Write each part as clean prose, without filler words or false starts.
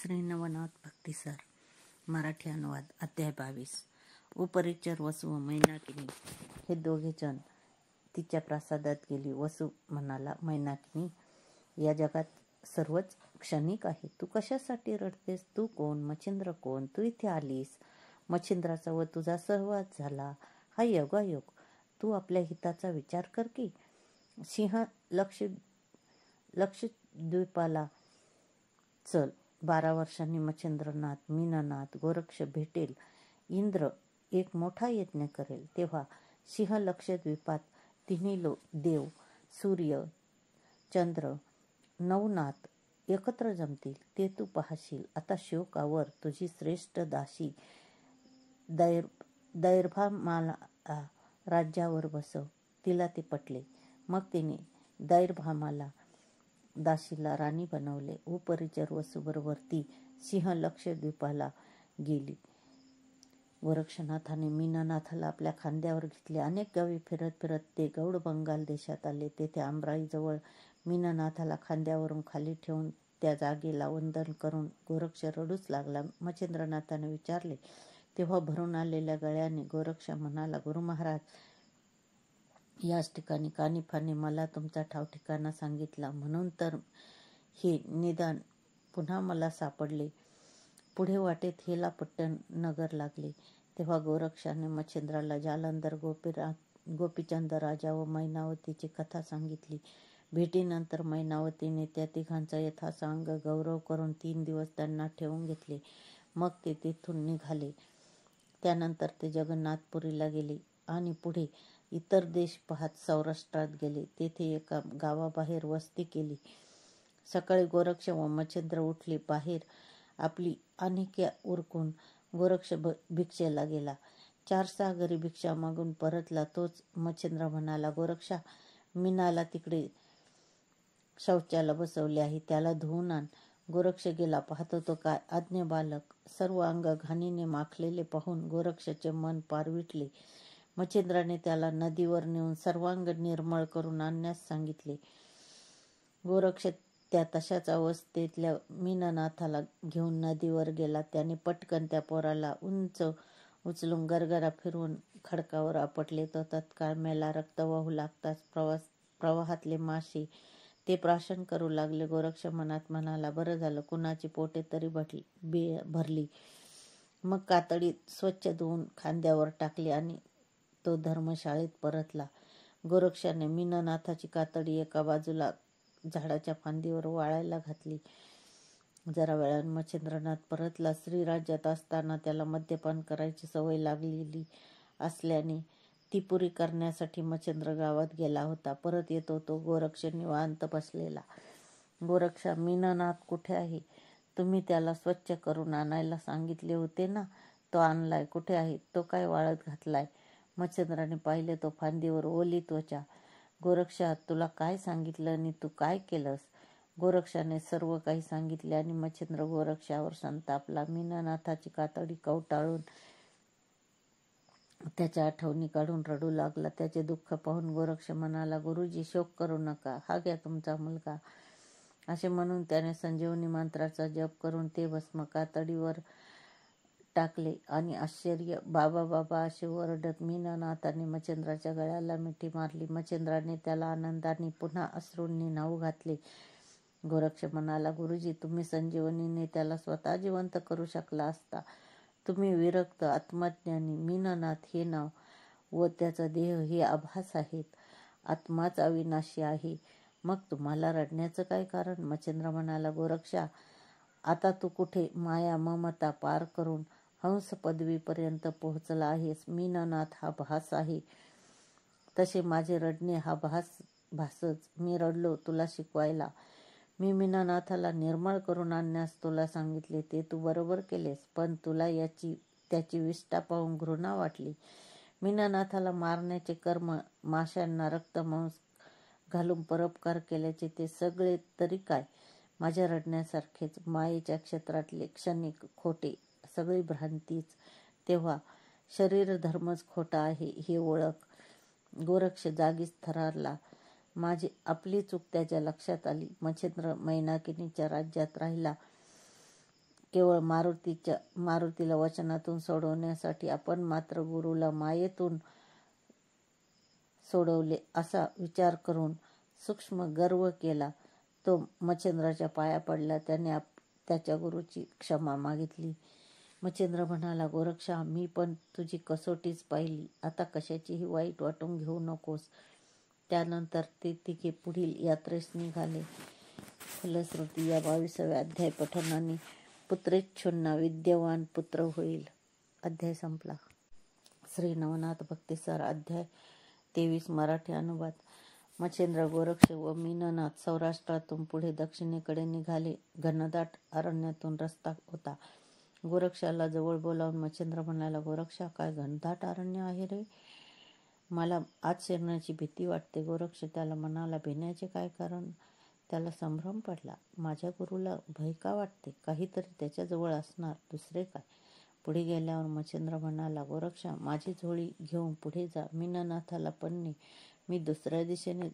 श्री नवनाथ भक्तिसार मराठी अनुवाद अध्याय 22. उपरिचर वसू व मैनाकिनी हे दोघे जण तिच्या प्रासादात गेली. वसू म्हणाला, मैनाकिनी, या जगात सर्वच क्षणिक आहे. तू कशासाठी रडतेस? तू कोण? मच्छिंद्र कोण? तू इथे आलीस. मच्छिंद्राचा व तुझा सहवास झाला. हा योगायोग. तू आपल्या हिताचा विचार कर की. सिंह लक्षद्वीपाला चल. 12 वर्षांनी मच्छिंद्रनाथ, मीननाथ, गोरक्ष भेटेल. इंद्र एक मोठा यज्ञ करेल. तेव्हा सिंह लक्षद्वीपात तिन्ही देव, सूर्य, चंद्र, नवनाथ एकत्र जमतील. ते तू पाहशील. आता शोक आवर. तुझी श्रेष्ठ दासी दैर्भामाला राज्यावर बसव. तिला ते पटले. मग तिने दैर्भामाला दासीला राणी बनवले. उपरिचर वसूबरोबर ती सिंह लक्षद्वीपाला गेली. गोरक्षनाथाने मीननाथाला आपल्या खांद्यावर घेतले. अनेक गावी फिरत फिरत ते गौड बंगाल देशात आले. तेथे आंबराईजवळ मीननाथाला खांद्यावरून खाली ठेवून त्या जागेला वंदन करून गोरक्ष रडूच लागला. मच्छिंद्रनाथाने विचारले तेव्हा भरून आलेल्या गळ्याने गोरक्ष म्हणाला, गुरु महाराज, याच ठिकाणी कानिफाने मला तुमचा ठाव ठिकाणा सांगितला, म्हणून तर हे निदान पुन्हा मला सापडले. पुढे वाटेत हेलापट्टण नगर लागले. तेव्हा गोरक्षाने मच्छिंद्राला जालंधर, गोपीचंद राजा व मैनावतीची कथा सांगितली. भेटीनंतर मैनावतीने त्या तिघांचा यथासांग गौरव करून 3 दिवस त्यांना ठेवून घेतले. मग ते तिथून निघाले. त्यानंतर ते जगन्नाथपुरीला गेले आणि पुढे इतर देश पाहत सौराष्ट्रात गेले. तेथे एका गावाबाहेर वस्ती केली. सकाळी गोरक्ष व मच्छिंद्र उठले. बाहेर आपली आनिक्या उरकून गोरक्ष भिक्षेला गेला. 4-6 घरी भिक्षा मागून परतला. तोच मच्छिंद्र म्हणाला, गोरक्षा, मीनाला तिकडे शौचाला बसवले आहे, त्याला धुवून आण. गोरक्ष गेला. पाहतो तो काय आज्ञ बालक. सर्व अंग घाणीने माखलेले पाहून गोरक्षाचे मन पार विटले. मच्छिंद्राने त्याला नदीवर नेऊन सर्वांग निर्मळ करून आणण्यास सांगितले. गोरक्ष त्या तशाच अवस्थेतल्या मीननाथाला घेऊन नदीवर गेला. त्याने पटकन त्या पोराला उंच उचलून गरगरा फिरवून खडकावर आपटले. तो तत्काळ मेला. रक्त वाहू लागताच प्रवाहातले मासे ते प्राशन करू लागले. गोरक्ष मनात म्हणाला, बरं झालं, कुणाची पोटे तरी भरली. मग कातडी स्वच्छ धुवून खांद्यावर टाकली आणि तो धर्मशाळेत परतला. गोरक्षाने मीननाथाची कातडी एका बाजूला झाडाच्या फांदीवर वाळायला घातली. जरा वेळाने मच्छिंद्रनाथ परतला. श्रीराज्यात असताना त्याला मद्यपान करायची सवय लागलेली असल्याने ती पुरी करण्यासाठी मच्छिंद्र गावात गेला होता. परत येतो तो गोरक्ष निवांत बसलेला. गोरक्षा, मीननाथ कुठे आहे? तुम्ही त्याला स्वच्छ करून आणायला सांगितले होते ना, तो आणलाय. कुठे आहे? तो काय वाळत घातलाय? मच्छिंद्राने पाहिले तो फांदीवर ओली त्वचा. गोरक्षा, तुला काय सांगितलं आणि तू काय केलंस? गोरक्षाने सर्व काही सांगितले आणि मच्छिंद्र गोरक्षावर संतापला. मीननाथाची कातडी कवटाळून त्याच्या आठवणी काढून रडू लागला. त्याचे दुःख पाहून गोरक्ष म्हणाला, गुरुजी, शोक करू नका, हा घ्या तुमचा मुलगा. असे म्हणून त्याने संजीवनी मंत्राचा जप करून ते भस्म कातडीवर टाकले आणि आश्चर्य, बाबा बाबा असे ओरडत मीननाथाने मच्छिंद्राच्या गळ्याला मिठी मारली. मच्छिंद्राने त्याला आनंदाने पुन्हा अश्रूंनी न्हाऊ घातले. गोरक्ष म्हणाला, गुरुजी, तुम्ही संजीवनीने त्याला स्वतः जिवंत करू शकला असता. तुम्ही विरक्त आत्मज्ञानी. मीननाथ हे नाव व त्याचा देह हे आभास आहेत. आत्माच अविनाशी आहे. मग तुम्हाला रडण्याचं काय कारण? मच्छिंद्र म्हणाला, गोरक्षा, आता तू कुठे माया ममता पार करून हंस पदवीपर्यंत पोहोचला आहेस. मीननाथ हा भास आहे, तसे माझे रडणे हा भासच. मी रडलो तुला शिकवायला. मी मीननाथाला निर्मळ करून आणण्यास तुला सांगितले, ते तू बरोबर केलेस, पण तुला त्याची विष्ठा पाहून घृणा वाटली. मीननाथाला मारण्याचे कर्म, माशांना रक्तमांस घालून परोपकार केल्याचे ते सगळे तरी काय माझ्या रडण्यासारखेच. मायेच्या क्षेत्रातले क्षणिक खोटे सगळी भ्रांतीच. तेव्हा शरीर धर्मच खोटा आहे हे ओळख. गोरक्ष जागीच थरारला. आपली चूक त्याच्या लक्षात आली. मच्छिंद्र मैनाकिनीच्या राज्यात राहिला. केवळ मारुतीला वचनातून सोडवण्यासाठी आपण मात्र गुरुला मायेतून सोडवले असा विचार करून सूक्ष्म गर्व केला. तो मच्छिंद्राच्या पाया पडला. त्याने त्याच्या गुरुची क्षमा मागितली. मच्छिंद्र म्हणाला, गोरक्षा, मी पण तुझी कसोटीच पाहिली. आता कशाचीही वाईट वाटून घेऊ नकोस. त्यानंतर ते तिघे पुढील यात्रेस निघाले. फलश्रुती या 22व्या अध्याय पठणाने पुत्रेच्छूंना विद्यवान पुत्र होईल. अध्याय संपला. श्री नवनाथ भक्तिसार अध्याय 23 मराठी अनुवाद. मच्छिंद्र, गोरक्ष व मीननाथ सौराष्ट्रातून पुढे दक्षिणेकडे निघाले. घनदाट अरण्यातून रस्ता होता. गोरक्षाला जवळ बोलावून मच्छिंद्र म्हणाला, गोरक्षा, काय घनदाट अरण्य आहे रे. मला आत शिरण्याची भीती वाटते. गोरक्ष त्याला म्हणाला, भिण्याचे काय कारण. त्याला संभ्रम पडला. माझ्या गुरुला भय का वाटते. काहीतरी त्याच्याजवळ असणार, दुसरे काय. पुढे गेल्यावर मच्छिंद्र म्हणाला, गोरक्षा, माझी झोळी घेऊन पुढे जा. मीननाथाला पण ने. मी दुसऱ्या दिशेला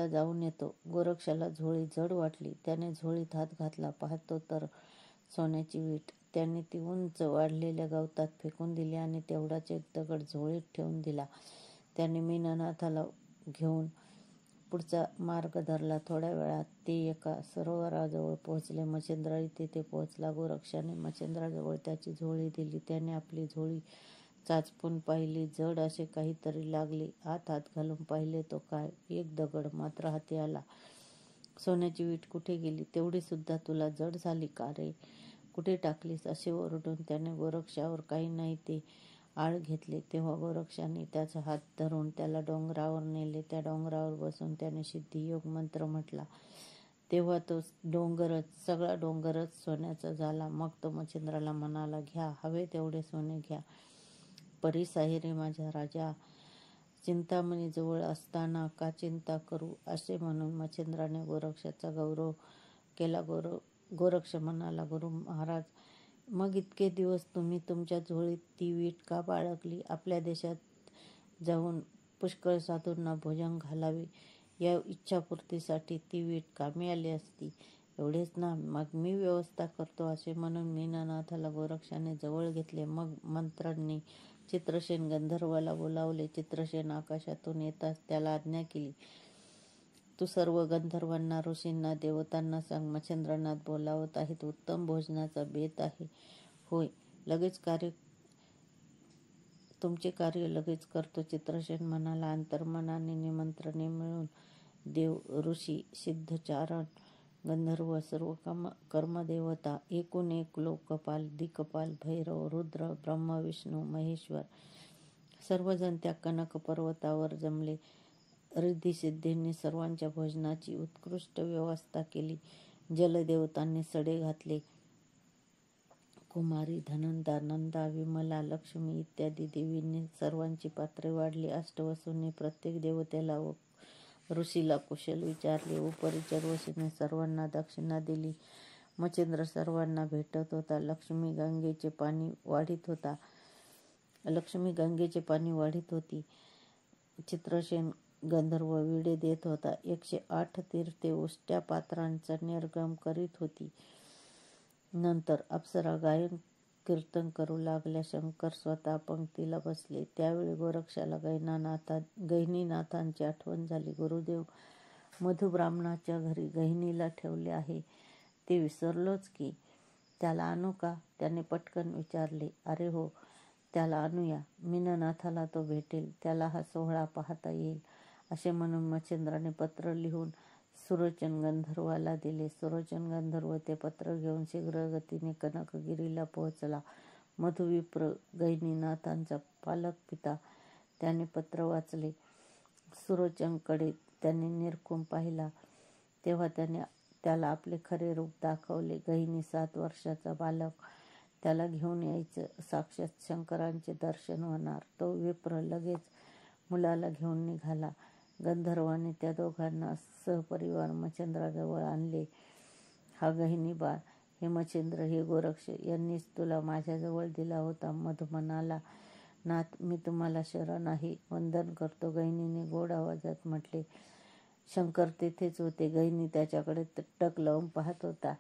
जाऊन येतो. गोरक्षाला झोळी जड वाटली. त्याने झोळीत हात घातला. पाहतो तर सोन्याची वीट. त्याने ती उंच वाढलेल्या गवतात फेकून दिली आणि तेवढाच एक दगड झोळीत ठेवून दिला. त्याने मीननाथाला घेऊन पुढचा मार्ग धरला. थोड्या वेळात ते एका सरोवराजवळ पोहोचले. मच्छिंद्रही तिथे पोहोचला. गोरक्षाने मच्छिंद्राजवळ त्याची झोळी दिली. त्याने आपली झोळी चाचपून पाहिली. जड असे काहीतरी लागले. आत हात घालून पाहिले तो काय, एक दगड मात्र हाती आला. सोन्याची वीट कुठे गेली. तेवढी सुद्धा तुला जड झाली का रे. कुठे टाकलीस. असे ओरडून त्याने गोरक्षावर काही नाही ते आळ घेतले. तेव्हा गोरक्षाने त्याचा हात धरून त्याला डोंगरावर नेले. त्या डोंगरावर बसून त्याने सिद्धियोग मंत्र म्हटला. तेव्हा तो सगळा डोंगरच सोन्याचा झाला. मग तो मच्छिंद्राला म्हणाला, घ्या, हवे तेवढे सोने घ्या. परीस आहे रे माझ्या राजा. चिंतामणी जवळ असताना का चिंता करू. असे म्हणून मच्छिंद्राने गोरक्षाचा गौरव केला. गोरक्ष म्हणाला, गुरु महाराज, मग इतके दिवस तुम्ही तुमच्या झोळीत ती वीट का बाळगली. आपल्या देशात जाऊन पुष्कळ साधूंना भोजन घालावे या इच्छापूर्तीसाठी ती वीट कामी आली असती. एवढेच ना, मग मी व्यवस्था करतो. असे म्हणून मीननाथाला गोरक्षाने जवळ घेतले. मग मंत्र्यांनी चित्रसेन गंधर्वाला बोलावले. चित्रसेन आकाशातून येताच त्याला आज्ञा केली, तू सर्व गंधर्वांना, ऋषींना, देवतांना सांग, मच्छिंद्रनाथ बोलावत आहेत. उत्तम भोजनाचा बेत आहे. होय, तुमचे कार्य लगेच करतो. चित्रसेन म्हणाला. अंतर्मनाने निमंत्रणे मिळून देव, ऋषी, सिद्ध, चारण, गंधर्व, सर्व कर्मदेवता, एकूण एक लोकपाल, दिक्पाल, भैरव, रुद्र, ब्रह्मा, विष्णू, महेश्वर सर्वजण त्या कनक पर्वतावर जमले. रिद्धिसिद्धींनी सर्वांच्या भोजनाची उत्कृष्ट व्यवस्था केली. जलदेवतांनी सडे घातले. कुमारी, धनंदा, नंदा, विमला, लक्ष्मी इत्यादी देवींनी सर्वांची पात्रे वाढली. अष्टवसूंनी प्रत्येक देवतेला व ऋषीला कुशल विचारले. उपरिचर वसूने सर्वांना दक्षिणा दिली. मच्छिंद्र सर्वांना भेटत होता. लक्ष्मी गंगेचे पाणी वाढीत होती. चित्रसेन गंधर्व विडे देत होता. 108 तीर्थे उष्ट्या पात्रांचा निर्गम करीत होती. नंतर अप्सरा गायन कीर्तन करू लागल्या. शंकर स्वतः पंक्तीला बसले. त्यावेळी गोरक्षाला गहिनीनाथांची आठवण झाली. गुरुदेव, मधुब्राह्मणाच्या घरी गहिनीला ठेवले आहे. ते विसरलोच की. त्याला आणू का. त्याने पटकन विचारले. अरे हो, त्याला आणूया. मीननाथाला तो भेटेल. त्याला हा सोहळा पाहता येईल. असे म्हणून मच्छिंद्राने पत्र लिहून सुरोचन गंधर्वाला दिले. सुरोचन गंधर्व ते पत्र घेऊन शीघ्रगतीने कनकगिरीला पोहोचला. मधुविप्र, गहिनीनाथांचा पालक पिता, त्याने पत्र वाचले. सुरोचनकडे त्याने निरखून पाहिला. तेव्हा त्याला आपले खरे रूप दाखवले. गहिनी 7 वर्षाचा बालक. त्याला घेऊन यायचं. साक्षात शंकरांचे दर्शन होणार. तो विप्र लगेच मुलाला घेऊन निघाला. गंधर्वाने त्या दोघांना सहपरिवार मच्छिंद्राजवळ आणले. हा गहिनी बाळ. हे मच्छिंद्र, हे गोरक्ष यांनीच तुला माझ्याजवळ दिला होता. मधु म्हणाला, नाथ, मी तुम्हाला शरण आहे, वंदन करतो. गहिनीने गोड आवाजात म्हटले. शंकर तेथेच होते. गहिनी त्याच्याकडे टक लावून पाहत होता.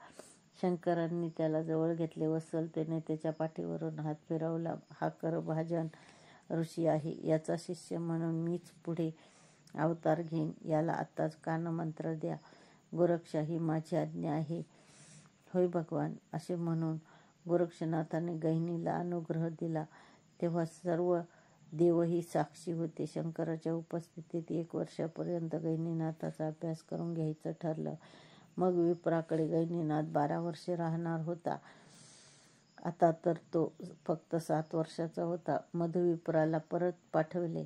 शंकरांनी त्याला जवळ घेतले व सलतेने त्याच्या पाठीवरून हात फिरवला. हा करभाजन ऋषी आहे. याचा शिष्य म्हणून मीच पुढे अवतार घेईन. याला आत्ताच कानमंत्र द्या. गोरक्षशाही माझी आज्ञा आहे. होय भगवान, असे म्हणून गोरक्षनाथाने गहिनीला अनुग्रह दिला. तेव्हा सर्व देवही साक्षी होते. शंकराच्या उपस्थितीत 1 वर्षापर्यंत गहिनीनाथाचा अभ्यास करून घ्यायचं ठरलं. मग विप्राकडे गहिनीनाथ 12 वर्षे राहणार होता. आता तर तो फक्त 7 वर्षाचा होता. मधुविप्राला परत पाठवले.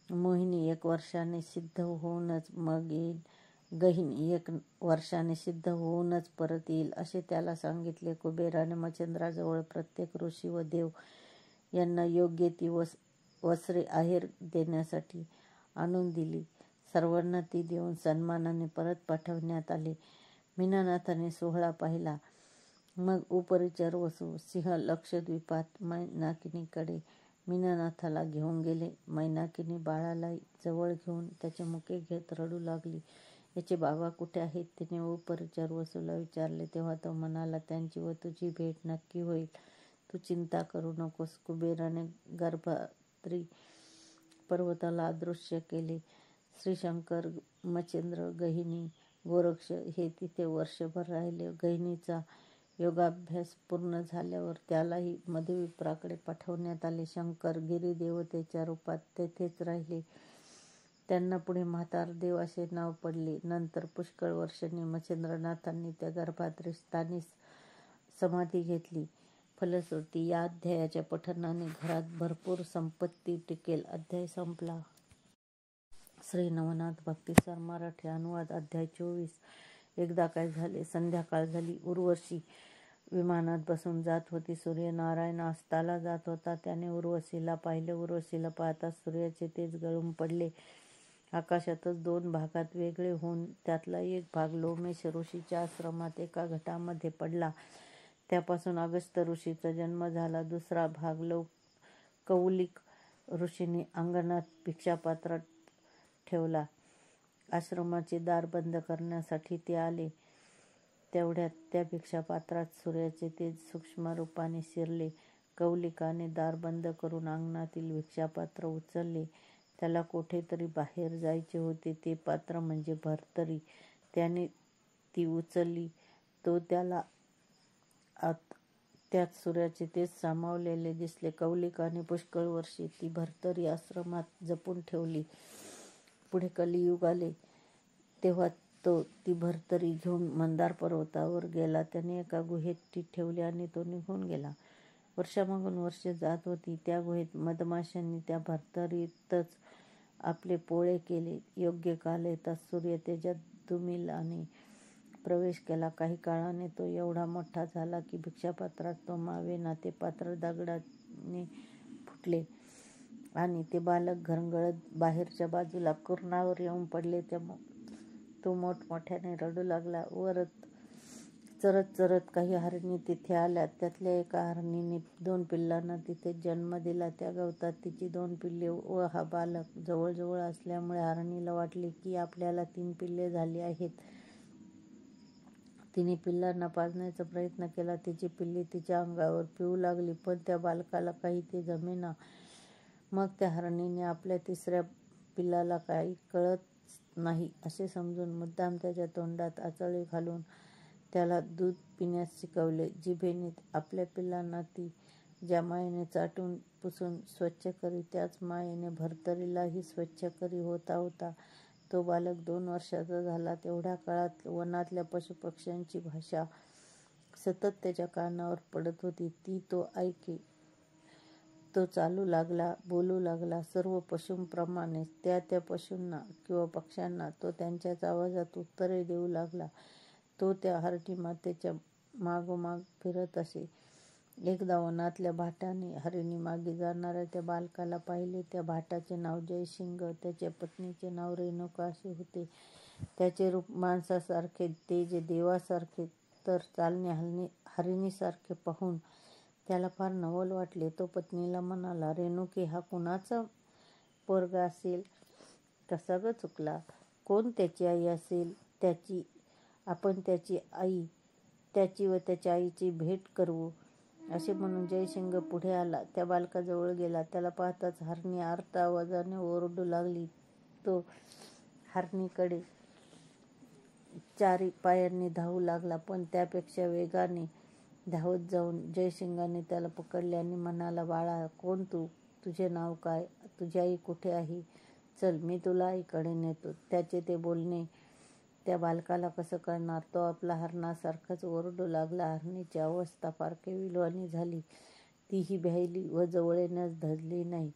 मोहिनी 1 वर्षाने सिद्ध होऊनच मग येईल. गहिनी 1 वर्षाने सिद्ध होऊनच परत येईल, असे त्याला सांगितले. कुबेराने मच्छिंद्राजवळ प्रत्येक ऋषी व देव यांना योग्य ती वस्त्रे आहेर देण्यासाठी आणून दिली. सर्वांना ती देऊन सन्मानाने परत पाठवण्यात आले. मीननाथाने सोहळा पाहिला. मग उपरिचर वसू सिंह लक्षद्वीपात मैनाकिनीकडे मीननाथाला घेऊन गेले. मैनाकिनी बाळाला जवळ घेऊन त्याचे मुके घेत रडू लागली. याचे बाबा कुठे आहेत? तिने उपरिचर वसूला विचारले. तेव्हा तो म्हणाला, त्यांची व तुझी भेट नक्की होईल. तू चिंता करू नकोस. कुबेराने गर्भाद्री पर्वताला अदृश्य केले. श्रीशंकर, मच्छिंद्र, गहिनी, गोरक्ष हे तिथे वर्षभर राहिले. गहिनीचा योगाभ्यास पूर्ण झाल्यावर त्यालाही मधुविप्राकडे पाठवण्यात आले. शंकर गिरिदेवतेच्या रूपात तेथेच राहिले. त्यांना पुढे म्हातारदेव असे नाव पडले. नंतर पुष्कळ वर्षांनी मच्छिंद्रनाथांनी त्या गर्भाद्री स्थानी समाधी घेतली. फलश्रुती या अध्यायाच्या पठणाने घरात भरपूर संपत्ती टिकेल. अध्याय संपला. श्री नवनाथ भक्तिसार मराठी अनुवाद अध्याय 24. एकदा काय झाले, संध्याकाळ झाली. उर्वशी विमानात बसून जात होती. सूर्यनारायण अस्ताला जात होता. त्याने उर्वशीला पाहिले. उर्वशीला पाहताच सूर्याचे तेज गळून पडले. आकाशातच 2 भागात वेगळे होऊन त्यातला एक भाग लोमेश ऋषीच्या आश्रमात एका घटामध्ये पडला. त्यापासून अगस्त्य ऋषीचा जन्म झाला. दुसरा भाग कौलिक ऋषींनी अंगणात भिक्षापात्रात ठेवला. आश्रमाचे दार बंद करण्यासाठी ते आले. तेवढ्यात त्या भिक्षापात्रात सूर्याचे तेज सूक्ष्म रूपाने शिरले. कौलिकाने दार बंद करून अंगणातील भिक्षापात्र उचलले. त्याला कोठेतरी बाहेर जायचे होते. ते पात्र म्हणजे भर्तरी. त्याने ती उचलली. तो त्याला त्यात सूर्याचे तेज सामावलेले दिसले. कौलिकाने पुष्कळ वर्षे ती भर्तरी आश्रमात जपून ठेवली. पुढे कलियुग आले. तेव्हा तो ती भर्तरी घेऊन मंदार पर्वतावर गेला. त्याने एका गुहेत ती ठेवली आणि तो निघून गेला. वर्षामागून वर्षे जात होती. त्या गुहेत मधमाशांनी त्या भर्तरीतच आपले पोळे केले. योग्य काल येताच सूर्य तेजात दुमिलाने प्रवेश केला. काही काळाने तो एवढा मोठा झाला की भिक्षापात्रात तो मावेना. ते पात्र दगडाने फुटले आणि ते बालक घरंगळत बाहेरच्या बाजूला कुरणावर येऊन पडले. तो मोठमोठ्याने रडू लागला. वर चरत चरत काही हरणी तिथे आल्या. त्यातल्या एका हरणीने 2 पिल्लांना तिथे जन्म दिला. त्या गवतात तिची 2 पिल्ले व हा बालक जवळजवळ असल्यामुळे हरणीला वाटले की आपल्याला 3 पिल्ले झाली आहेत. तिने पिल्लांना पाजण्याचा प्रयत्न केला. तिची पिल्ले तिच्या अंगावर पिऊ लागली, पण त्या बालकाला काही ते जमेना. मग त्या हरणीने आपल्या 3ऱ्या पिल्लाला काही कळत नाही असे समजून मुद्दाम त्याच्या तोंडात आचळे घालून त्याला दूध पिण्यास शिकवले. जिभेने आपल्या पिल्लांना ती ज्या मायेने चाटून पुसून स्वच्छ करी, त्याच मायेने भर्तरीलाही स्वच्छ करी. होता होता तो बालक 2 वर्षाचा झाला. तेवढ्या काळात वनातल्या पशुपक्ष्यांची भाषा सतत त्याच्या कानावर पडत होती. ती तो ऐके. तो चालू लागला, बोलू लागला. सर्व पशूंप्रमाणेच त्या त्या पशूंना किंवा पक्ष्यांना तो त्यांच्याच आवाजात उत्तरे देऊ लागला. तो त्या हरणी मातेच्या मागोमाग फिरत असे. एकदा वनातल्या भाटाने हरिणी मागे जाणाऱ्या त्या बालकाला पाहिले. त्या भाटाचे नाव जयसिंग, त्याच्या पत्नीचे नाव रेणुका असे होते. त्याचे रूप माणसासारखे, तेज देवासारखे, तर चालणे हरिणीसारखे पाहून त्याला फार नवल वाटले. तो पत्नीला म्हणाला, रेणुके, हा कुणाचा पोरगा असेल? कसा ग चुकला? कोण त्याची आई असेल? आपण त्याची आई, त्याची व त्याच्या आईची भेट करू. असे म्हणून जयसिंग पुढे आला. त्या बालकाजवळ गेला. त्याला पाहताच हरणी आर्त आवाजाने ओरडू लागली. तो हरणीकडे 4 पायांनी धावू लागला, पण त्यापेक्षा वेगाने धावत जाऊन जयसिंगाने त्याला पकडले आणि म्हणाला, बाळा, कोण तू? तुझे नाव काय? तुझी आई कुठे आहे? चल, मी तुला आईकडे नेतो. त्याचे ते बोलणे त्या बालकाला कसं कळणार? तो आपला हरणासारखाच ओरडू लागला. हरणीची अवस्था फार केविलवाणी झाली. तीही भ्यायली व जवळ येण्यास धजली नाही.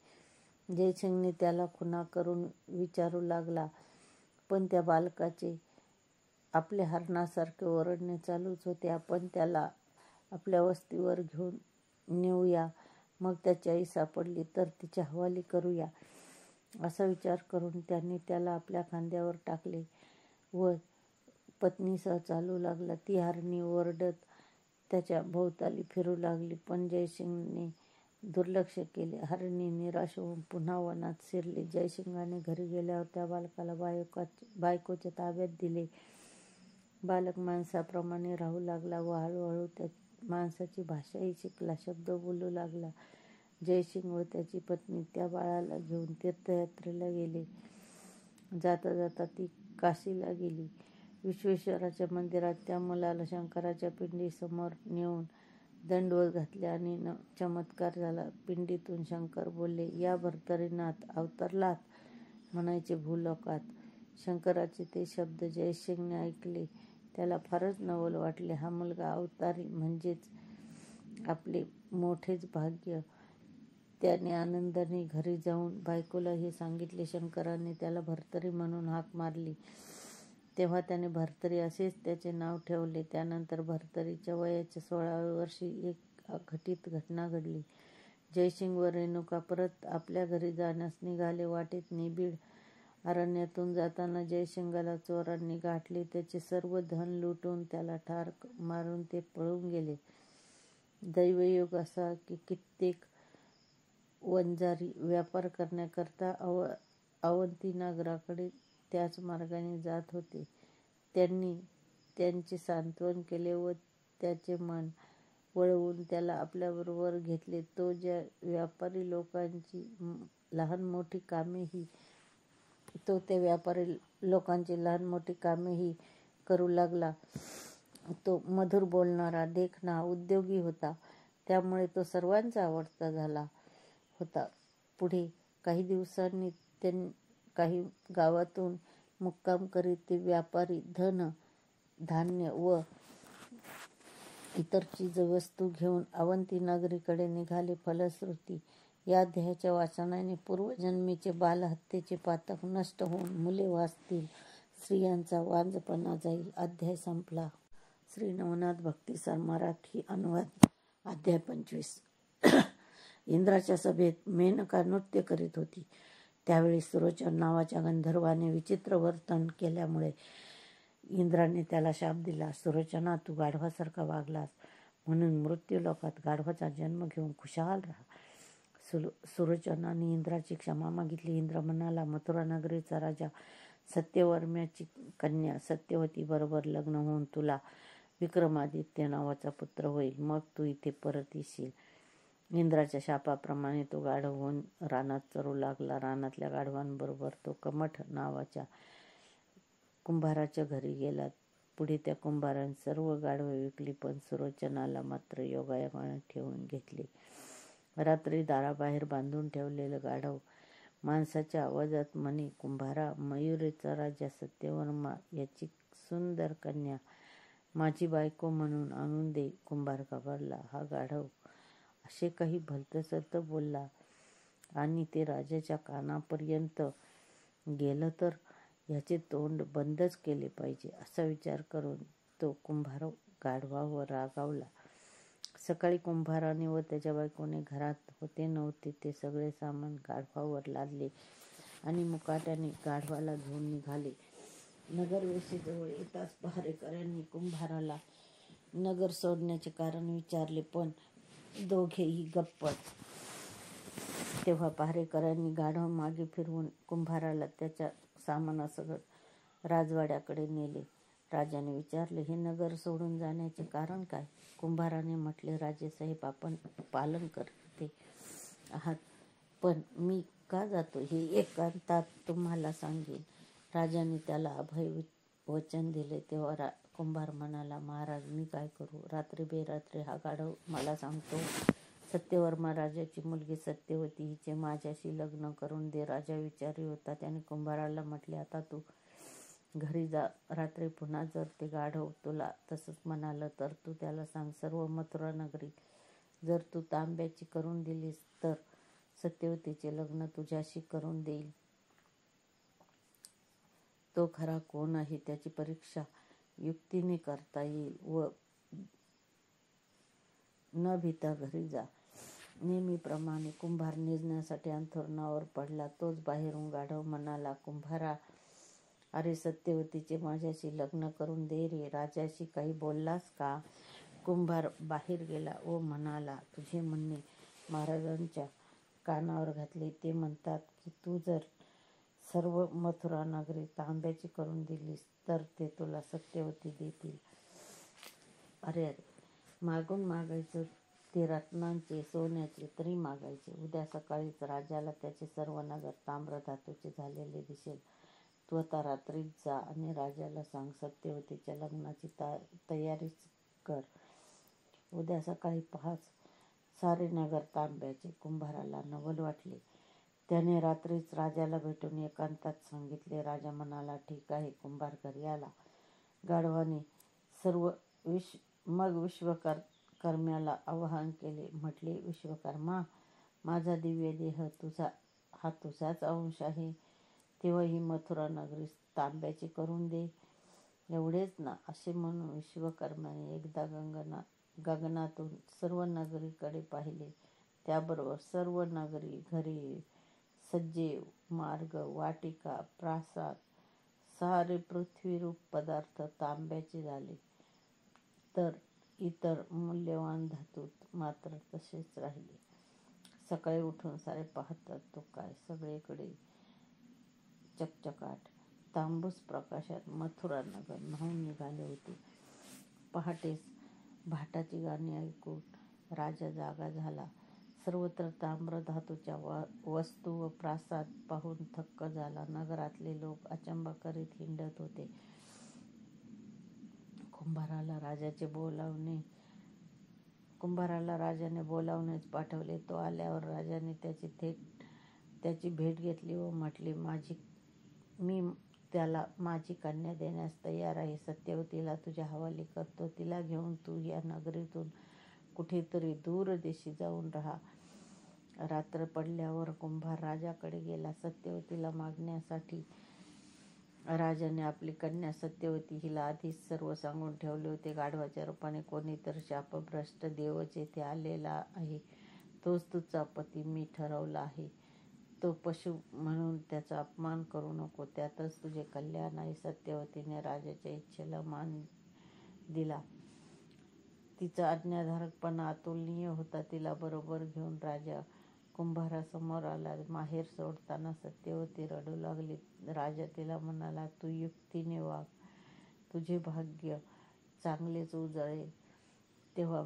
जयसिंगने त्याला खुणा करून विचारू लागला, पण त्या बालकाचे आपल्या हरणासारखे ओरडणे चालूच होते. आपण त्याला आपल्या वस्तीवर घेऊन नेऊया. मग त्याची आई सापडली तर तिच्या हवाली करूया. असा विचार करून त्यांनी त्याला आपल्या खांद्यावर टाकले व पत्नीसह चालू लागला. ती हरणी ओरडत त्याच्या भोवताली फिरू लागली, पण जयसिंगने दुर्लक्ष केले. हरणी निराश होऊन पुन्हा वनात शिरली. जयसिंगाने घरी गेल्यावर त्या बालकाला बायकोच्या ताब्यात दिले. बालक माणसाप्रमाणे राहू लागला व हळूहळू त्या माणसाची भाषाही शिकला. शब्द बोलू लागला. जयसिंग व त्याची पत्नी त्या बाळाला घेऊन तीर्थयात्रेला गेले. जाता जाता ती काशीला गेली. विश्वेश्वराच्या मंदिरात त्या मुलाला शंकराच्या पिंडीसमोर नेऊन दंडवत घातले आणि चमत्कार झाला. पिंडीतून शंकर बोलले, या भर्तरीनाथ, अवतरलात म्हणायचे भूलोकात. शंकराचे ते शब्द जयसिंगने ऐकले. त्याला फारच नवल वाटले. हा मुलगा अवतारी म्हणजेच आपले मोठेच भाग्य. त्याने आनंदाने घरी जाऊन बायकोला हे सांगितले. शंकराने त्याला भर्तरी म्हणून हाक मारली, तेव्हा त्याने भर्तरी असेच त्याचे नाव ठेवले. त्यानंतर भर्तरीच्या वयाच्या 16व्या वर्षी एक अघटित घटना घडली. जयसिंग व रेणुका परत आपल्या घरी जाण्यास निघाले. वाटेत निबिड अरण्यातून जाताना जयसिंगाला चोरांनी गाठले. त्याचे सर्व धन लुटून त्याला ठार मारून ते पळून गेले. दैवयोग असा की कित्येक वंजारी व्यापार करण्याकरता अवंती नगराकडे त्याच मार्गाने जात होते. त्यांनी त्यांचे सांत्वन केले व त्याचे मन वळवून त्याला आपल्याबरोबर घेतले. तो त्या व्यापारी लोकांची लहान मोठी कामेही करू लागला. तो मधुर बोलणारा, देखणा, उद्योगी होता. त्यामुळे तो सर्वांचा आवडता झाला होता. पुढे काही दिवसांनी काही गावातून मुक्काम करीत ते व्यापारी धन, धान्य व इतर चीजवस्तू घेऊन अवंती नगरीकडे निघाले. फलश्रुती या अध्यायाच्या वाचनाने पूर्वजन्मीचे बालहत्येचे पातक नष्ट होऊन मुले वाचतील. स्त्रियांचा वांझपणा जाईल. अध्याय संपला. श्री नवनाथ भक्तिसार मराठी अनुवाद. अध्याय 25. इंद्राच्या सभेत मेनका नृत्य करीत होती. त्यावेळी सुरोचन नावाच्या गंधर्वाने विचित्र वर्तन केल्यामुळे इंद्राने त्याला शाप दिला. सुरोचना, तू गाढवासारखा वागलास म्हणून मृत्यूलोकात गाढवाचा जन्म घेऊन खुशाल राहा. सुरोचनाने इंद्राची क्षमा मागितली. इंद्र म्हणाला, मथुरा नगरीचा राजा सत्यवर्म्याची कन्या सत्यवती बरोबर लग्न होऊन तुला विक्रमादित्य नावाचा पुत्र होईल. मग तू इथे परत येशील. इंद्राच्या शापाप्रमाणे तो गाढव होऊन रानात चरू लागला. रानातल्या गाढवांबरोबर तो कमठ नावाच्या कुंभाराच्या घरी गेला. पुढे त्या कुंभाराने सर्व गाढवे विकली, पण सुरोचनाला मात्र योगायोगाने ठेवून घेतले. रात्री दाराबाहेर बांधून ठेवलेलं गाढव माणसाच्या आवाजात म्हणे, कुंभारा, मयुरेचा राजा सत्यवर्मा याची सुंदर कन्या माझी बायको म्हणून आणून दे. कुंभार घाबरला. हा गाढव असे काही भलतंसलतं बोलला आणि ते राजाच्या कानापर्यंत गेलं तर याचे तोंड बंदच केले पाहिजे, असा विचार करून तो कुंभार गाढवावर रागावला. सकाळी कुंभाराने व त्याच्या बायकोने घरात होते नव्हते ते सगळे सामान गाढवावर लादले आणि मुकाट्याने गाढवाला घेऊन निघाले. नगरवेशीजवळ येताच पहारेकऱ्यांनी कुंभाराला नगर सोडण्याचे कारण विचारले, पण दोघेही गप्पच. तेव्हा पहारेकऱ्यांनी गाढव मागे फिरवून कुंभाराला त्याच्या सामानासकट राजवाड्याकडे नेले. राजाने विचारले, हे नगर सोडून जाण्याचे कारण काय? कुंभाराने म्हटले, राजेसाहेब, आपण पालन करते आहात, पण मी का जातो हे एकांतात तुम्हाला सांगेन. राजाने त्याला अभय वचन दिले. तेव्हा कुंभार म्हणाला, महाराज, मी काय करू? रात्री बेरात्री हा गाढव मला सांगतो, सत्यवर्मा राजाची मुलगी सत्यवती हिचे माझ्याशी लग्न करून दे. राजा विचारी होता. त्याने कुंभाराला म्हटले, आता तू घरी जा. रात्री पुन्हा जर ते गाढव तुला तसंच म्हणालं तर तू त्याला सांग, सर्व मथुरा नगरी जर तू तांब्याची करून दिलीस तर सत्यवतीचे लग्न तुझ्याशी करून देईल. तो खरा कोण आहे त्याची परीक्षा युक्तीने करता येईल व न भीता घरी जा. नेहमीप्रमाणे कुंभार निजण्यासाठी अंथरुणावर पडला. तोच बाहेरून गाढव म्हणाला, कुंभारा, अरे सत्यवतीचे माझ्याशी लग्न करून दे रे. राजाशी काही बोललास का? कुंभार बाहेर गेला व म्हणाला, तुझे म्हणणे महाराजांच्या कानावर घातले. ते म्हणतात की तू जर सर्व मथुरा नगरी तांब्याची करून दिलीस तर ते तुला सत्यवती देतील. अरे, मागून मागायचं ते रत्नांचे, सोन्याचे तरी मागायचे. उद्या सकाळीच राजाला त्याचे सर्व नगर ताम्रधातूचे झालेले दिसेल. तू आता रात्रीच जा आणि राजाला सांग, सत्यवतीच्या लग्नाची तयारीच कर. उद्या सकाळी पहाच सारे नगर तांब्याचे. कुंभाराला नवल वाटले. त्याने रात्रीच राजाला भेटून एकांतात सांगितले. राजा म्हणाला, ठीक आहे. कुंभार घरी आला. गाढवाने मग विश्वकर्म्याला आवाहन केले. म्हटले, विश्वकर्मा, माझा दिव्य देह हा तुझाच अंश आहे, तेव्हा ही मथुरा नगरी तांब्याची करून दे. एवढेच ना? असे म्हणून विश्वकर्म्याने एकदा गगनातून सर्व नगरीकडे पाहिले. त्याबरोबर सर्व नगरी, घरे, सज्जे, मार्ग, वाटिका, प्रासाद, सारे पृथ्वीरूप पदार्थ तांब्याचे झाले, तर इतर मूल्यवान धातू मात्र तसेच राहिले. सकाळी उठून सारे पाहतात तो काय, सगळीकडे चकचकाट. तांबूस प्रकाशात मथुरा नगर न्हाऊन निघाले होते. पहाटेस भाटाची गाणी ऐकून राजा जागा झाला. सर्वत्र ताम्र धातूच्या वस्तू व प्रासाद पाहून थक्क झाला. नगरातले लोक अचंबा करीत हिंडत होते. कुंभाराला राजाने बोलावूनच पाठवले. तो आल्यावर राजाने त्याची भेट घेतली व म्हटले, मी त्याला माझी कन्या देण्यास तयार आहे. सत्यवतीला तुझ्या हवाली करतो. तिला घेऊन तू या नगरीतून कुठेतरी दूर देशी जाऊन राहा. रात्र पडल्यावर कुंभार राजाकडे गेला. सत्यवतीला मागण्यासाठी राजाने आपली कन्या सत्यवती हिला आधीच सर्व सांगून ठेवले होते. गाढवाच्या रूपाने कोणीतरी शापभ्रष्ट देवच येथे आलेला आहे. तोच तुझा पती मी ठरवला आहे. तो पशु म्हणून त्याचा अपमान करू नको. त्यातच तुझे कल्याण आहे. सत्यवतीने राजाच्या इच्छेला मान दिला. तिचा आज्ञाधारकपणा अतुलनीय होता. तिला बरोबर घेऊन राजा कुंभारासमोर आला. माहेर सोडताना सत्यवती रडू लागली. राजा तिला म्हणाला, तू युक्तीने वाग, तुझे भाग्य चांगलेच उजळेल. तेव्हा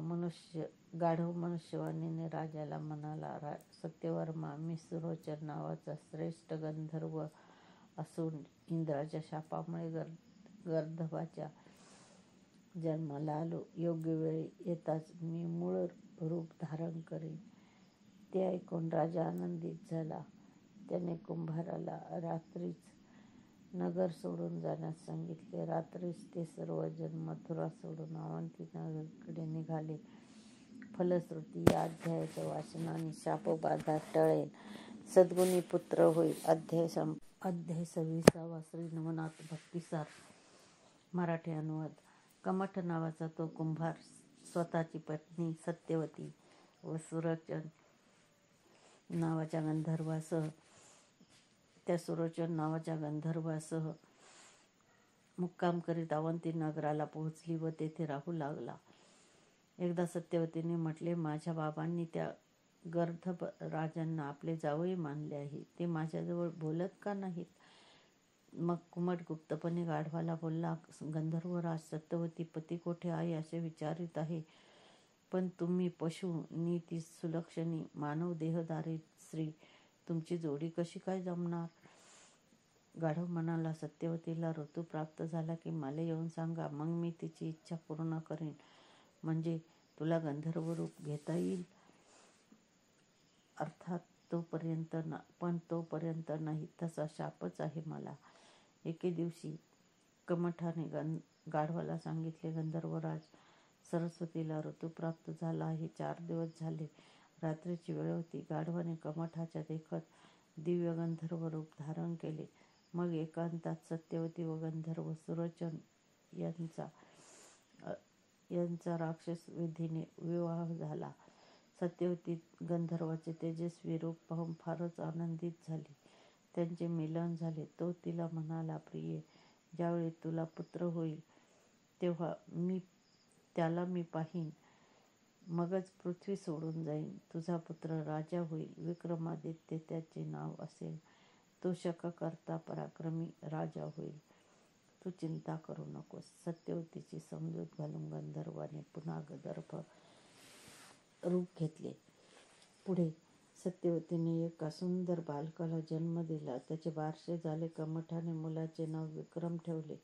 गाढव मनुष्यवाणीने राजाला म्हणाला, सत्यवर्मा, मी सुरोचन नावाचा श्रेष्ठ गंधर्व असून इंद्राच्या शापामुळे गर्दभाच्या जन्माला आलो. योग्य वेळी येताच मी मूळ रूप धारण करेन. ते ऐकून राजा आनंदित झाला. त्याने कुंभाराला रात्रीच नगर सोडून जाण्यास सांगितले. रात्रीच ते सर्वजण मथुरा सोडून अवंती नगरीकडे निघाले. फलश्रुती, या अध्यायाच्या वाचनाने शापबाधा टळेल, सद्गुणी पुत्र होईल. अध्याय 26. श्री नवनाथ भक्तिसार. मराठी अनुवाद. कमठ नावाचा तो कुंभार स्वतःची पत्नी सत्यवती व सुरोचन नावाच्या गंधर्वासह मुक्काम करीत अवंती नगराला पोहोचली व तेथे राहू लागला. एकदा सत्यवतीने म्हटले, माझ्या बाबांनी त्या गर्दभ राजांना आपले जावई मानले आहे. ते माझ्याजवळ बोलत का नाहीत? मग कुमट गुप्तपणे गाढवाला बोलला, गंधर्वराज, सत्यवती पती कोठे आहे असे विचारित आहे, पण तुम्ही पशु नीती सुलक्षणी मानव देहधारी स्त्री, तुमची जोडी कशी काय जमणार? गाढव म्हणाला, सत्यवतीला ऋतू प्राप्त झाला की मला येऊन सांगा, मग मी तिची इच्छा पूर्ण करेन. म्हणजे तुला गंधर्व रूप घेता येईल. अर्थात तोपर्यंत नाही, तसा शापच आहे मला. एके दिवशी कमठाने गाढवाला सांगितले, गंधर्वराज, सरस्वतीला ऋतू प्राप्त झाला आहे. 4 दिवस झाले. रात्रीची वेळ होती. गाढवाने कमठाच्या देखत दिव्य गंधर्व रूप धारण केले. मग एकांतात सत्यवती व गंधर्व सुरोचन यांचा राक्षस विधीने विवाह झाला. सत्यवती गंधर्वाचे तेजस्वी रूप पाहून फारच आनंदित झाली. त्यांचे मिलन झाले. तो तिला म्हणाला, प्रिये, ज्यावेळी तुला पुत्र होईल तेव्हा त्याला मी पाहीन, मगच पृथ्वी सोडून जाईन. तुझा पुत्र राजा होईल. विक्रमादित्य त्याचे नाव असेल. तो शककर्ता पराक्रमी राजा होईल. तू चिंता करू नकोस. सत्यवतीची समजूत घालून गंधर्वाने पुन्हा गंधर्व रूप घेतले. पुढे सत्यवतीने एका सुंदर बालकाला जन्म दिला. त्याचे बारसे झाले. कमठाने मुलाचे नाव विक्रम ठेवले.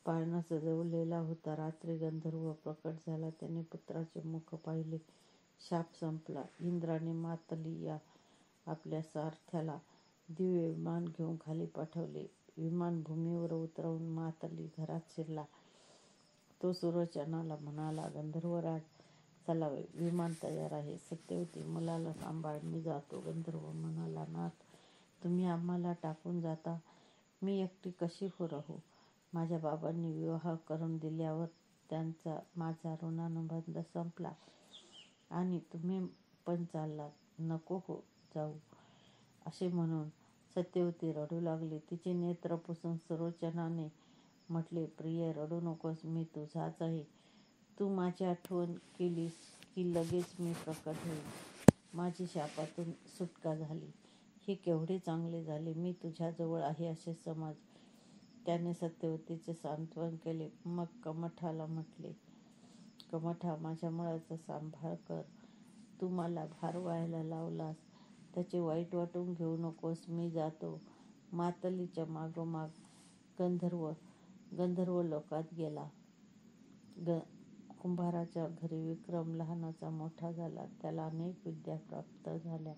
पाळणा सजवलेला होता. रात्री गंधर्व प्रकट झाला. त्याने पुत्राचे मुख पाहिले. शाप संपला. इंद्राने मातली या आपल्या सारथ्याला दिव्य विमान घेऊन खाली पाठवले. विमान भूमीवर उतरवून मातली घरात शिरला. तो सुरोचनाला म्हणाला, गंधर्वराज, चला, विमान तयार आहे. सत्यवती, मुलाला सांभाळ, मी जातो. गंधर्व म्हणाला, नाथ, तुम्ही आम्हाला टाकून जाता. मी एकटी कशी राहू? माझ्या बाबांनी विवाह करून दिल्यावर त्यांचा माझा ऋणानुबंध संपला आणि तुम्ही पण चाललात. नको जाऊ. असे म्हणून सत्यवती रडू लागली. तिचे नेत्र पुसून सुरोचनाने म्हटले, प्रिय, रडू नकोस. मी तुझाच आहे. तू माझी आठवण केलीस की लगेच मी प्रकट होईल. माझी शापातून सुटका झाली. हे केवढे चांगले झाले. मी तुझ्याजवळ आहे असे समज. त्याने सत्यवतीचे सांत्वन केले. मग कमठाला म्हटले, कमठा, माझ्या मुलाचा सांभाळ कर. तू मला भार व्हायला लावलास त्याचे वाईट वाटून घेऊ नकोस. मी जातो. मातलीच्या मागोमाग गंधर्व लोकात गेला. कुंभाराच्या घरी विक्रम लहानाचा मोठा झाला. त्याला अनेक विद्या प्राप्त झाल्या.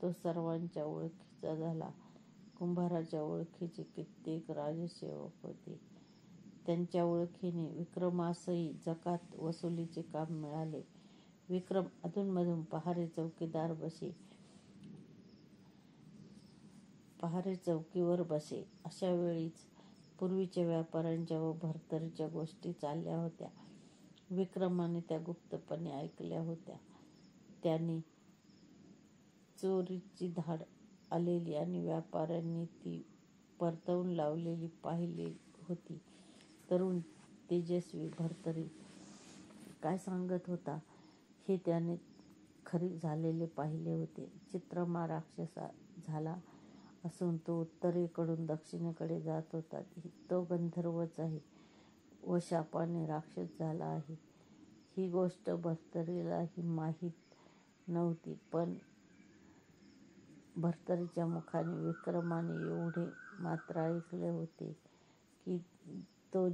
तो सर्वांच्या ओळखीचा झाला. कुंभाराच्या ओळखीचे कित्येक राजसेवक होते. त्यांच्या ओळखीने विक्रमासही जकात वसुलीचे काम मिळाले. विक्रम अधूनमधून पहारे चौकीवर बसे. अशा वेळीच पूर्वीच्या व्यापाऱ्यांच्या व भर्तरीच्या गोष्टी चालल्या होत्या. विक्रमाने त्या गुप्तपणे ऐकल्या होत्या. त्याने चोरीची धाड आलेली आणि व्यापाऱ्यांनी ती परतवून लावलेली पाहिली होती. तरुण तेजस्वी भर्तरी काय सांगत होता हे त्याने खरी झालेले पाहिले होते. चित्रमा राक्षस झाला असून तो उत्तरेकडून दक्षिणेकडे जात होता. तो गंधर्वच आहे व शापाने राक्षस झाला आहे. ही गोष्ट भर्तरीलाही माहीत नव्हती. पण भर्तरीच्या मुखाने विक्रमाने एवढे मात्र ऐकले होते की जो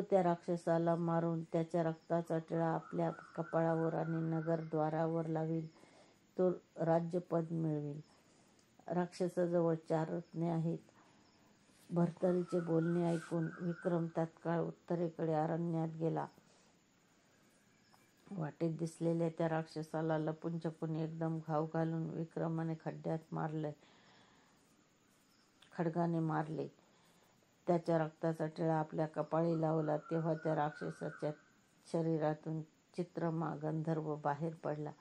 त्या राक्षसाला मारून त्याच्या रक्ताचा टिळा आपल्या कपाळावर आणि नगरद्वारावर लावील तो राज्यपद मिळवील. राक्षसाजवळ 4 रत्ने आहेत. भर्तरीचे बोलणे ऐकून विक्रम तात्काळ उत्तरेकडे अरण्यात गेला. वाटेत दिसलेल्या त्या राक्षसाला लपून छपून एकदम घाव घालून विक्रमाने खड्गाने मारले. त्याच्या रक्ताचा टिळा आपल्या कपाळी लावला तेव्हा त्या राक्षसाच्या शरीरातून चित्रमा गंधर्व बाहेर पडला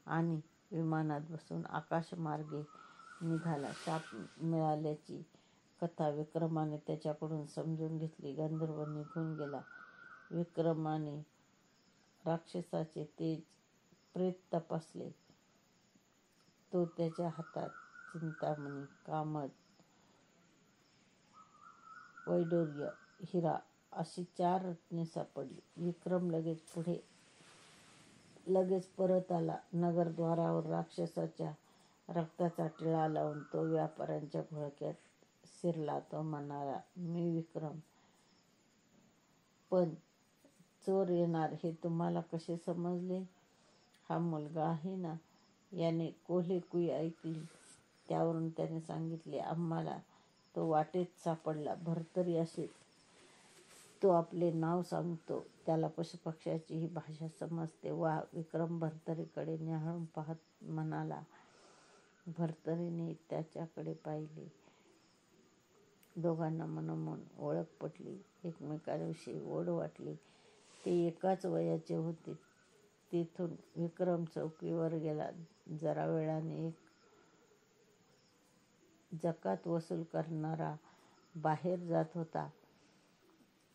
आणि विमानात बसून आकाशमार्गे निघाला. शाप मिळाल्याची कथा विक्रमाने त्याच्याकडून समजून घेतली. गंधर्व निघून गेला. विक्रमाने राक्षसाचे तेज प्रेत तपासले. तो त्याच्या हातात चिंतामणी, कामद, वैडूर्य, हिरा अशी 4 रत्ने सापडली. विक्रम लगेच परत आला. नगरद्वारावर राक्षसाच्या रक्ताचा टिळा लावून तो व्यापाऱ्यांच्या घोळक्यात शिरला. तो म्हणाला, मी विक्रम, पण चोर येणार हे तुम्हाला कसे समजले? हा मुलगा आहे ना? याने कोल्हेकुई ऐकली. त्यावरून त्याने सांगितले, आम्हाला तो वाटेत सापडला. भर्तरी असे तो आपले नाव सांगतो. त्याला पशुपक्ष्याची ही भाषा समजते. वा. विक्रम भर्तरीकडे न्याहाळून पाहत म्हणाला. भर्तरीने त्याच्याकडे पाहिले. दोघांना मनोमन ओळख पटली. एकमेकांविषयी ओढ वाटली. ते एकाच वयाचे होते. तेथून विक्रम चौकीवर गेला. जरा वेळाने एक जकात वसूल करणारा बाहेर जात होता.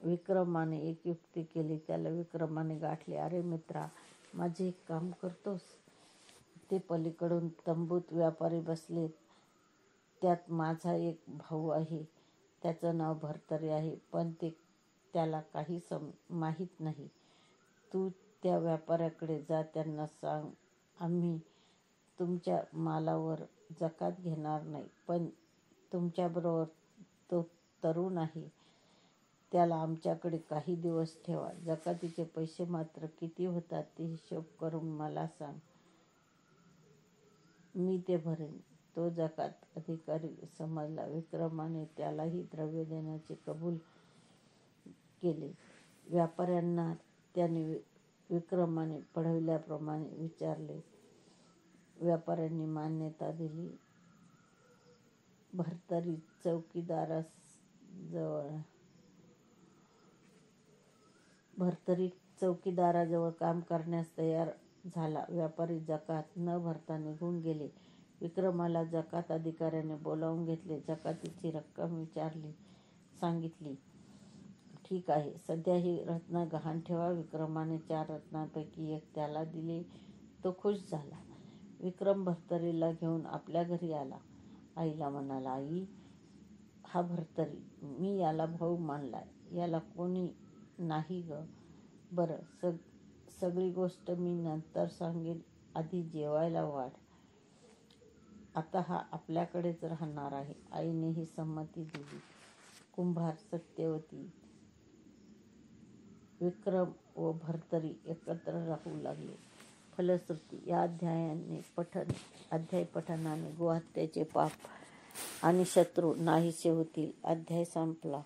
विक्रमाने एक युक्ती केली. त्याला विक्रमाने गाठले. अरे मित्रा, माझे एक काम करतोस? ते पलीकडून तंबूत व्यापारी बसलेत. त्यात माझा एक भाऊ आहे. त्याचं नाव भर्तरी आहे, पण त्याला काही माहीत नाही. तू त्या व्यापाऱ्याकडे जा. त्यांना सांग, आम्ही तुमच्या मालावर जकात घेणार नाही, पण तुमच्याबरोबर तो तरुण आहे, त्याला आमच्याकडे काही दिवस ठेवा. जकातीचे पैसे मात्र किती होतात ते हिशोब करून मला सांग. मी ते भरेन. तो जकात अधिकारी समजला. विक्रमाने त्यालाही द्रव्य देण्याचे कबूल केले. व्यापाऱ्यांना त्याने विक्रमाने पढविल्याप्रमाणे विचारले. व्यापाऱ्यांनी मान्यता दिली. भर्तरी चौकीदाराजवळ काम करण्यास तयार झाला. व्यापारी जकात न भरता निघून गेले. विक्रमाला जकात अधिकाऱ्याने बोलावून घेतले. जकातीची रक्कम सांगितली. ठीक आहे, सध्या ही रत्न गहाण ठेवा. विक्रमाने 4 रत्नांपैकी एक त्याला दिले. तो खुश झाला. विक्रम भर्तरीला घेऊन आपल्या घरी आला. आईला म्हणाला, आई, हा भर्तरी. मी याला भाऊ मानलाय. याला कोणी नाही ग. बरं, सगळी गोष्ट मी नंतर सांगेन. आधी जेवायला वाढ. आता हा आपल्याकडेच राहणार आहे. आईने ही संमती दिली. कुंभार, सत्यवती, विक्रम व भर्तरी एकत्र राहू लागले. फलश्रुती. या अध्याय पठनाने गोहत्येचे पाप आणि शत्रू नाहीसे होतील. अध्याय संपला.